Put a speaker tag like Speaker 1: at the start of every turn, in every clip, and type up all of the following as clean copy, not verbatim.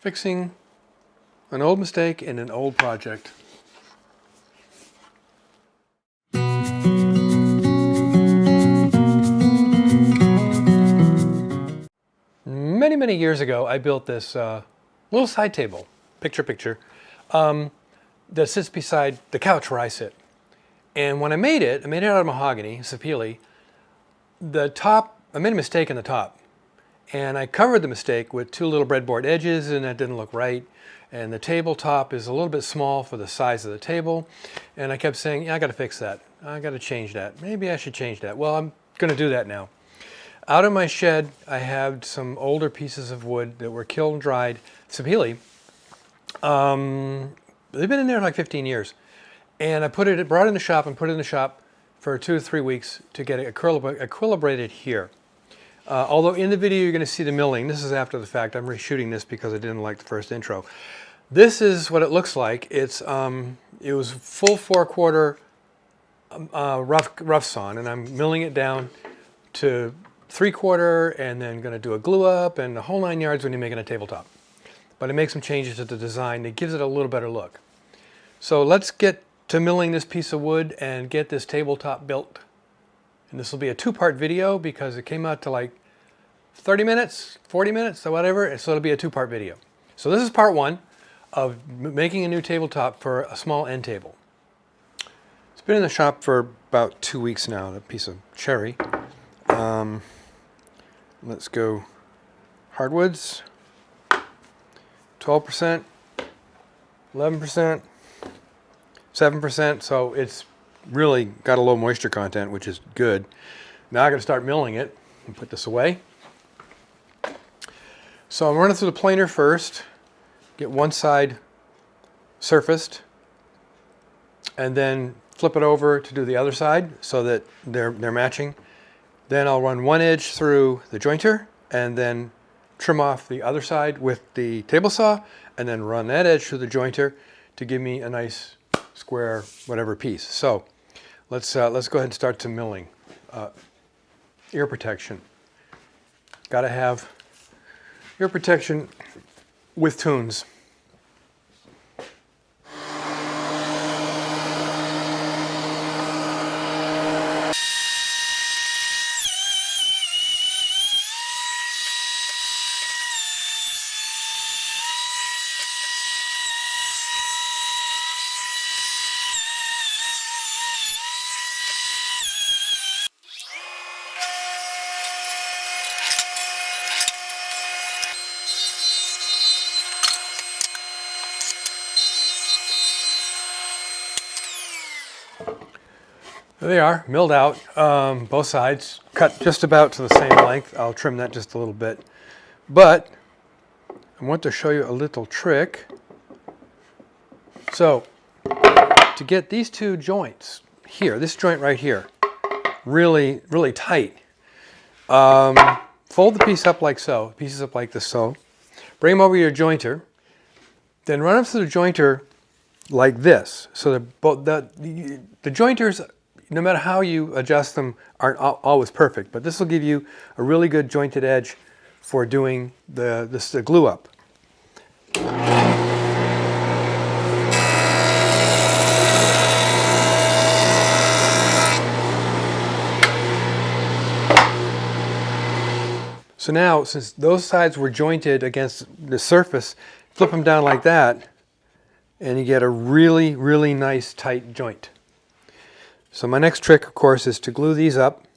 Speaker 1: Fixing an old mistake in an old project. Many, many years ago, I built this little side table, picture, that sits beside the couch where I sit. And when I made it out of mahogany, sapele. The top, I made a mistake in the top. And I covered the mistake with two little breadboard edges, and that didn't look right. And the tabletop is a little bit small for the size of the table. And I kept saying, yeah, I got to fix that. I got to change that. Maybe I should change that. Well, I'm going to do that now. Out of my shed, I have some older pieces of wood that were kiln dried sapele. They've been in there like 15 years. And I brought it in the shop and put it in the shop for 2 to 3 weeks to get it equilibrated here. Although in the video you're going to see the milling. This is after the fact. I'm reshooting this because I didn't like the first intro. This is what it looks like. It was full 4/4 rough sawn, and I'm milling it down to 3/4, and then going to do a glue up and the whole 9 yards when you're making a tabletop. But I make some changes to the design that gives it a little better look. So let's get to milling this piece of wood and get this tabletop built. And this will be a 2-part video because it came out to like 30 minutes, 40 minutes, or whatever. So it'll be a 2-part video. So this is part 1 of making a new tabletop for a small end table. It's been in the shop for about 2 weeks now, that piece of cherry. Let's go hardwoods, 12%, 11%, 7%. So it's really got a low moisture content, which is good. Now I got to start milling it and put this away. So I'm running through the planer first, get one side surfaced, and then flip it over to do the other side so that they're matching. Then I'll run one edge through the jointer and then trim off the other side with the table saw, and then run that edge through the jointer to give me a nice square whatever piece. So let's go ahead and start to milling. Ear protection. Got to have ear protection with tunes. There they are, milled out, both sides, cut just about to the same length. I'll trim that just a little bit. But I want to show you a little trick. So to get these two joints here, this joint right here, really, really tight, fold the piece up like so, pieces up like this so, bring them over your jointer, then run them through the jointer like this. So the jointers, no matter how you adjust them, aren't always perfect, but this will give you a really good jointed edge for doing the glue up. So now, since those sides were jointed against the surface, flip them down like that, and you get a really, really nice tight joint. So my next trick, of course, is to glue these up.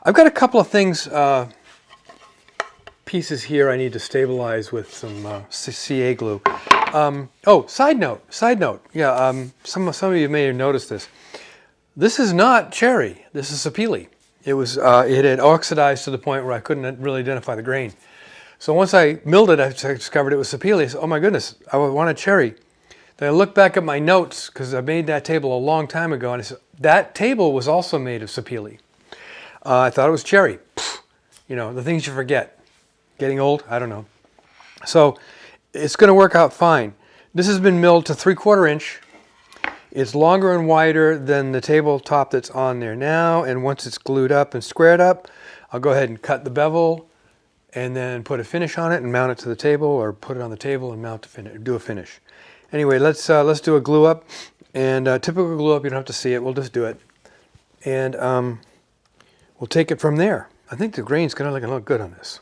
Speaker 1: I've got a couple of things, pieces here I need to stabilize with some CA glue. Oh, side note. Yeah, some of you may have noticed this. This is not cherry. This is sapele. It had oxidized to the point where I couldn't really identify the grain. So once I milled it, I discovered it was sapele. I said, oh my goodness, I wanted cherry. Then I looked back at my notes because I made that table a long time ago, and I said, that table was also made of sapele. I thought it was cherry. You know, the things you forget. Getting old? I don't know. So it's going to work out fine. This has been milled to 3/4 inch. It's longer and wider than the tabletop that's on there now, and once it's glued up and squared up, I'll go ahead and cut the bevel and then put a finish on it and mount it to the table, or put it on the table and mount to do a finish. Anyway, let's do a glue up, and typical glue up, you don't have to see it, we'll just do it. And we'll take it from there. I think the grain's gonna look good on this.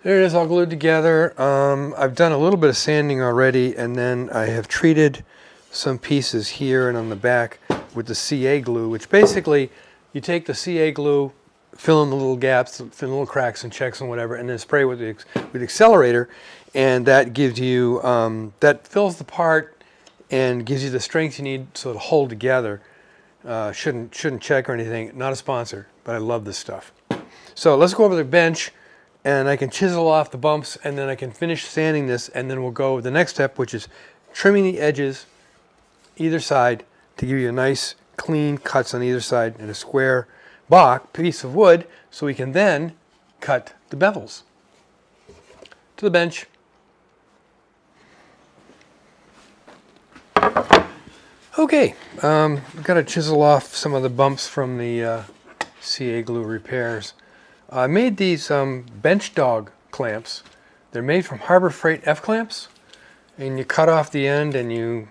Speaker 1: There it is, all glued together. I've done a little bit of sanding already, and then I have treated some pieces here and on the back with the CA glue, which basically, you take the CA glue, fill in the little gaps, fill in the little cracks and checks and whatever, and then spray with the accelerator, and that gives you, that fills the part and gives you the strength you need so it'll hold together. Shouldn't check or anything. Not a sponsor, but I love this stuff. So let's go over the bench, and I can chisel off the bumps, and then I can finish sanding this, and then we'll go the next step, which is trimming the edges either side to give you a nice clean cuts on either side and a square piece of wood, so we can then cut the bevels. To the bench. Okay, I've got to chisel off some of the bumps from the CA glue repairs. I made these bench dog clamps. They're made from Harbor Freight F-clamps, and you cut off the end and you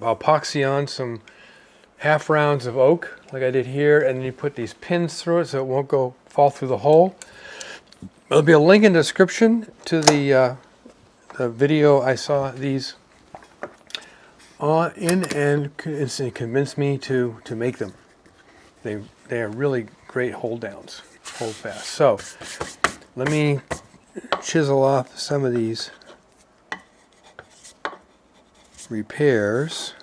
Speaker 1: epoxy on some half rounds of oak, like I did here, and then you put these pins through it so it won't fall through the hole. There'll be a link in the description to the video I saw these in, and it convinced me to make them. They are really great hold downs, hold fast. So let me chisel off some of these repairs.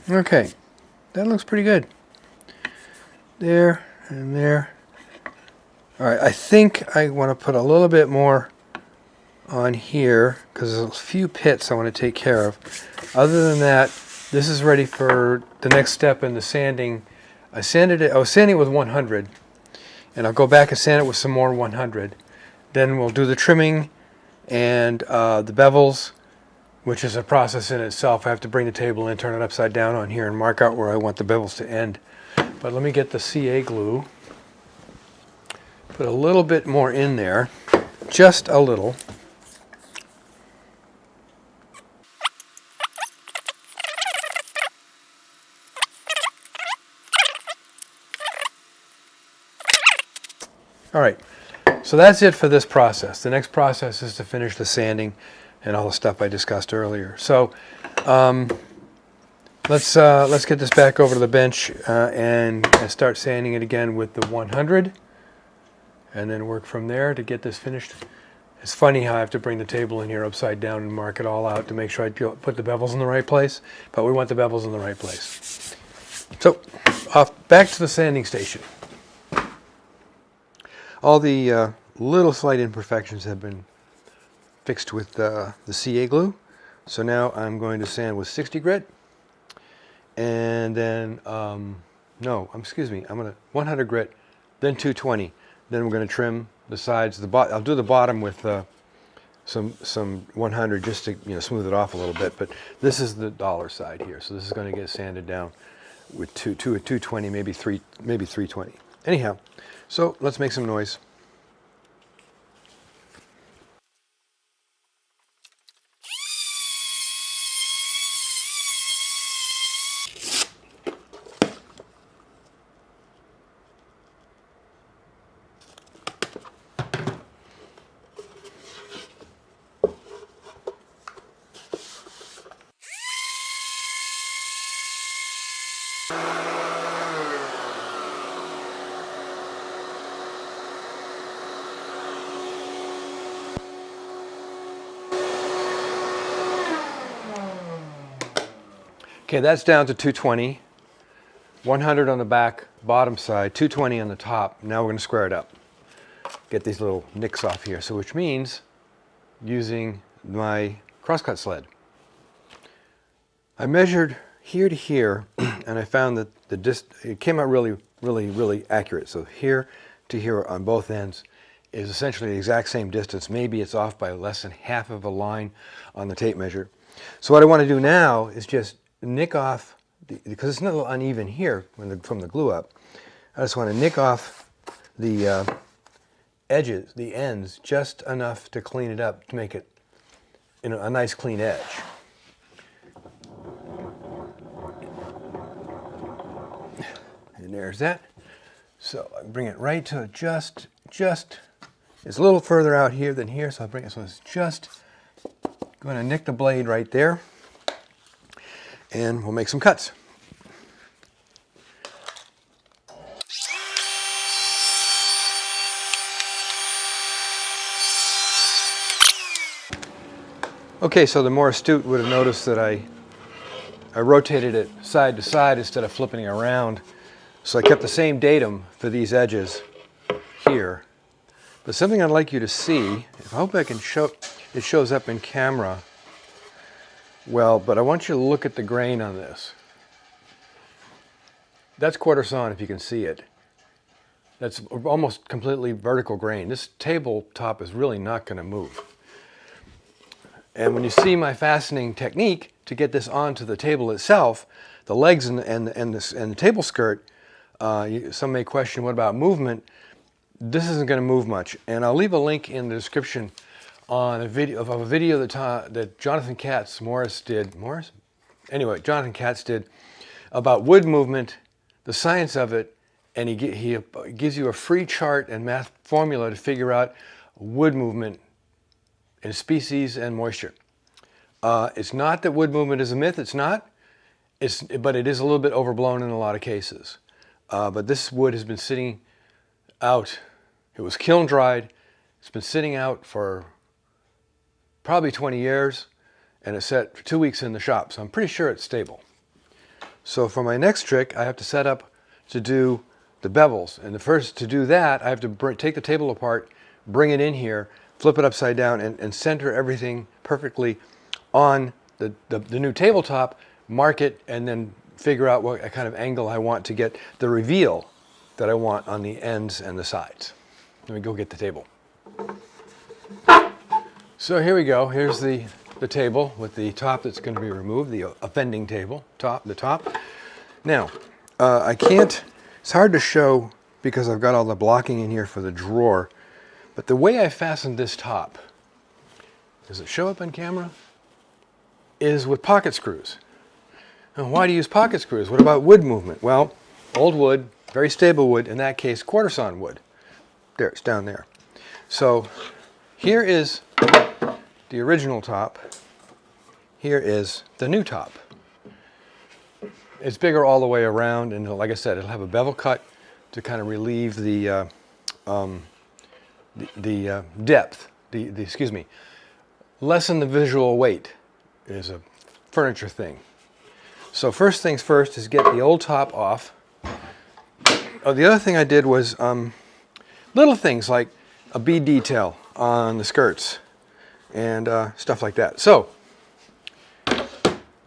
Speaker 1: Okay, that looks pretty good. There and there. All right, I think I want to put a little bit more on here because there's a few pits I want to take care of. Other than that, this is ready for the next step in the sanding. I was sanding it with 100, and I'll go back and sand it with some more 100. Then we'll do the trimming and the bevels, which is a process in itself. I have to bring the table in, turn it upside down on here, and mark out where I want the bevels to end. But let me get the CA glue. Put a little bit more in there, just a little. All right, so that's it for this process. The next process is to finish the sanding and all the stuff I discussed earlier. So let's get this back over to the bench and start sanding it again with the 100, and then work from there to get this finished. It's funny how I have to bring the table in here upside down and mark it all out to make sure I put the bevels in the right place, but we want the bevels in the right place. So back to the sanding station. All the little slight imperfections have been fixed with the CA glue. So now I'm going to sand with 60 grit, and then, I'm going to 100 grit, then 220. Then we're going to trim the sides. I'll do the bottom with some 100 just to smooth it off a little bit. But this is the dollar side here, so this is going to get sanded down with 220, maybe 320. Anyhow, so let's make some noise. Okay, that's down to 220, 100 on the back, bottom side, 220 on the top. Now we're going to square it up. Get these little nicks off here, so which means using my crosscut sled. I measured here to here, and I found that it came out really, really, really accurate. So here to here on both ends is essentially the exact same distance. Maybe it's off by less than half of a line on the tape measure. So what I want to do now is just nick off because it's a little uneven here from the glue up, I just want to nick off the edges, the ends, just enough to clean it up to make it a nice clean edge. And there's that. So I bring it right to just, it's a little further out here than here, so I bring it, so it's just going to nick the blade right there, and we'll make some cuts. Okay, so the more astute would have noticed that I rotated it side to side instead of flipping it around. So I kept the same datum for these edges here. But something I'd like you to see, I hope I can show, it shows up in camera well, but I want you to look at the grain on this. That's quarter sawn if you can see it. That's almost completely vertical grain. This tabletop is really not going to move. And when you see my fastening technique to get this onto the table itself, the legs and the table skirt, some may question, what about movement? This isn't going to move much. And I'll leave a link in the description on a video that Jonathan Katz-Moses did. Anyway, Jonathan Katz did about wood movement, the science of it, and he gives you a free chart and math formula to figure out wood movement in species and moisture. It's not that wood movement is a myth, it's not. But it is a little bit overblown in a lot of cases. But this wood has been sitting out. It was kiln dried. It's been sitting out for probably 20 years, and it's set for 2 weeks in the shop, so I'm pretty sure it's stable. So for my next trick, I have to set up to do the bevels. And to do that, I have to take the table apart, bring it in here, flip it upside down, and center everything perfectly on the new tabletop, mark it, and then figure out what kind of angle I want to get the reveal that I want on the ends and the sides. Let me go get the table. So here we go. Here's the table with the top that's going to be removed, the offending table, the top. Now, I can't, it's hard to show because I've got all the blocking in here for the drawer, but the way I fastened this top, does it show up on camera? Is with pocket screws. Now, why do you use pocket screws? What about wood movement? Well, old wood, very stable wood, in that case, quarter sawn wood. There, it's down there. So here is the original top. Here is the new top. It's bigger all the way around, and like I said, it'll have a bevel cut to kind of relieve the depth, excuse me, lessen the visual weight is a furniture thing. So first things first is get the old top off. Oh, the other thing I did was little things like a bead detail on the skirts and stuff like that. So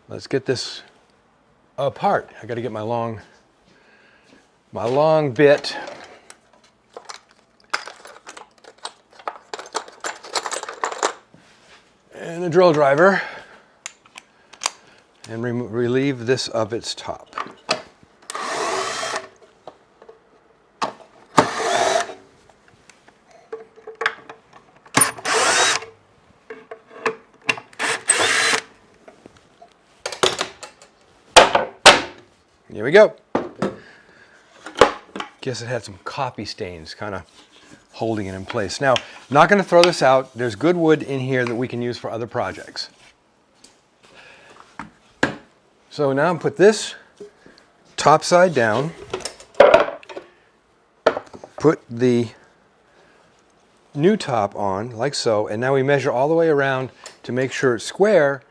Speaker 1: let's get this apart. I got to get my long bit. And a drill driver, and relieve this of its top. Here we go. Guess it had some coffee stains kind of holding it in place. Now, I'm not going to throw this out. There's good wood in here that we can use for other projects. So now I'm put this top side down, put the new top on like so, and now we measure all the way around to make sure it's square,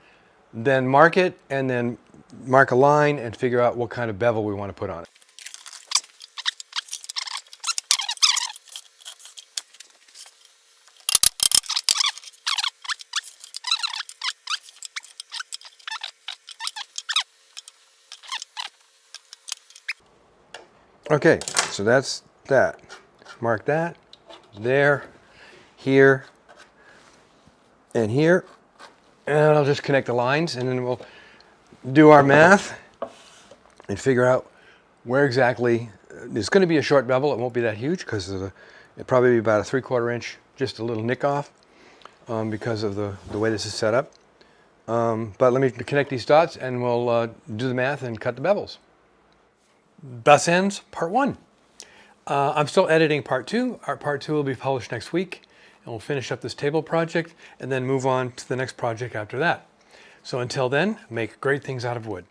Speaker 1: then mark it, and then mark a line and figure out what kind of bevel we want to put on it. Okay, so that's that. Mark that, there, here, and here. And I'll just connect the lines and then we'll do our math and figure out where exactly. There's going to be a short bevel. It won't be that huge because it'll probably be about a 3/4 inch, just a little nick off because of the way this is set up. But let me connect these dots and we'll do the math and cut the bevels. Thus ends part 1. I'm still editing part 2. Our part 2 will be published next week, and we'll finish up this table project and then move on to the next project after that. So until then, make great things out of wood.